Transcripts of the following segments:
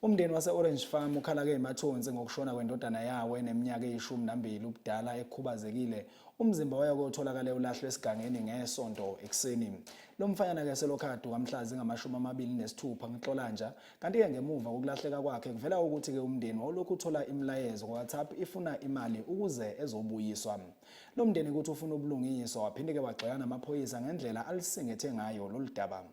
Umndeni wase-Orange Farm ukhala-ke emathonsi ngokushona kwendodana yawo eneminyaka eyi-12 ubudala ekhubazekile. Umzimba wayo utholakale ulahlwe esigangeni ngesonto ekuseni. Lo mfanyana-ke selokhadu kamhla zingama-26 kuNhlolanja, kanti-ke ngemuva kokulahleka kwakhe kuvela ukuthi-ke umndeni wawulokhu uthola imlayezo ku-WhatsApp ifuna imali ukuze ezobuyiswa. Lo mndeni kuthi ufuna ubulungiswa waphinde-ke wagxeka namaphoyisa ngendlela alisingethe ngayo lolu daba.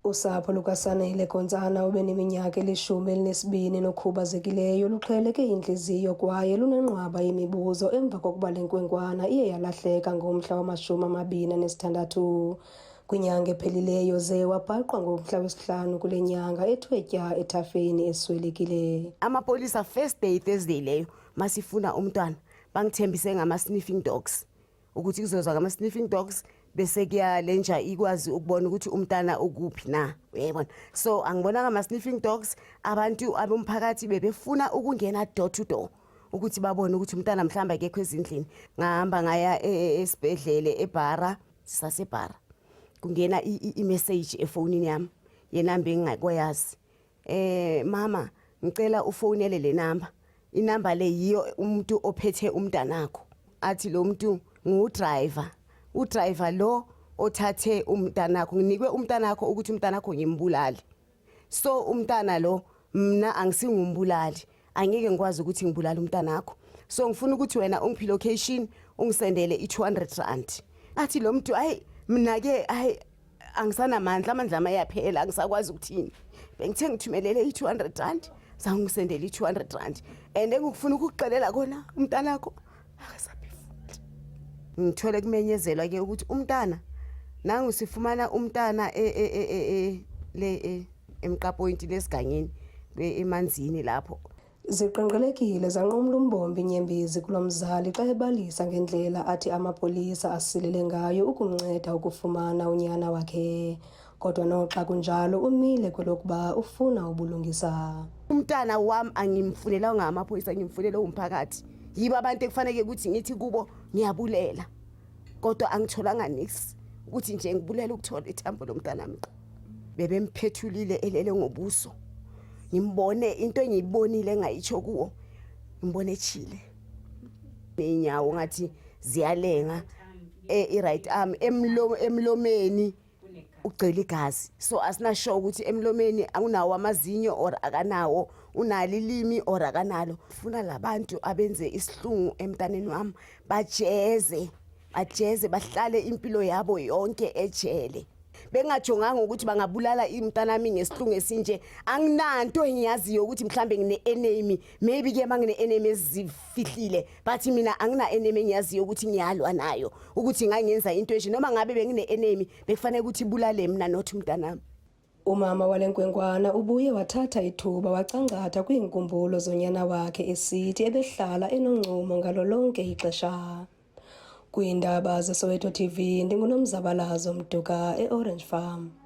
Usapho lukaSanele Gonzana obeneminyaka eli-12 nokhubazekileyo luqheleke inhliziyo kwaye lunenqwaba yemibuzo emva kokuba le nkwenkwana iye yalahleka ngomhla wama-26 kwinyanga ephelileyo ze wabhaqwa ngomhla wesi-5 kule nyanga ethwetya ethafeni eswelekile. Amapolisa first day Thursday leyo masifuna umntwana bangithembise ngama-sniffing dogs ukuthi kuzozwa ngama-sniffing dogs bese kuyalenja ikwazi ukubona ukuthi umntana ukuphi na, uyayibona. So angibona ngama-sniffing dogs abantu abomphakathi bebefuna ukungena door to door ukuthi babone ukuthi umntana mhlamba akekho ezindlini. Ngahamba ngaya esibhedlele eBhara, sasebhara kungena i-message efonini yami yenamba engingakwazi. Mama ngicela ufonele le namba. Inamba le yiyo umuntu ophethe umntanakho. Athi lo muntu ngudriver. Udriver lo othathe umntanakho, nginikwe umntanakho ukuthi umntanakho ngimbulali. So umntana lo mina angisingumbulali, angeke ngikwazi ukuthi ngibulale umntanakho. So ngifuna ukuthi wena ungiphi location ungisendele i-200 athi lo muntu hayi mina ke hayi angisanamandla, amandla amayaphela, angisakwazi ukuthini. Bengithe ngithumelele i-200 sangisendela i-200 and engikufuna ukukuxelela kona umntanakho akasaphefumula. Ngithole kumenyezelwa ke ukuthi umntana nangu sifumana umntana emqa point lesigangeni emanzini lapho. Ziqenqelekile zanqumla umbombi Nyembezi kulomzali xa ebalisa ngendlela athi amapolisa asilele ngayo ukumnceda ukufumana unyana wakhe. Kodwa noxa kunjalo umile kwelokuba ufuna ubulungisa. Umntana wami angimfunela ngamapolisa, ngimfunela umphakathi. Yiba abantu ekufanele ukuthi ngithi kubo ngiyabulela. Kodwa angitholanga nix ukuthi nje ngibulela ukuthola ithambo lomntana wami. Bebemphethulile elele ngobuso. Ngimbone into engiyibonile engayitsho kuwo. Ngimbone echile. Inyawo ngathi ziyalenga right arm emlomeni ugcwele igazi. So asinasho ukuthi emlomeni akunawo amazinyo or akanawo, unali limi or akanalo. Ufuna labantu abenze isihlungu emntaneni wami bajeze bahlale impilo yabo yonke ejele. Bengajonganga ukuthi bangabulala umntanami ngesihlungu esinje. Anginanto engiyaziyo ukuthi mhlambe ngine-enemy, maybe ke mangine-enemy ezifihlile, but mina angina enemy engiyaziyo ukuthi ngiyalwa nayo ukuthi ngangenza into enje. Noma ngabe bengine-enemy bekufanele ukuthi ibulale mina not umntanami. Umama wale nkwenkwana ubuye wathatha ithuba wacangatha kwiinkumbulo zonyana wakhe esithi ebehlala enoncumo ngalo lonke ixesha. Kwiindaba zeSoweto TV ndinguNomzabalazo Mduka e-Orange Farm.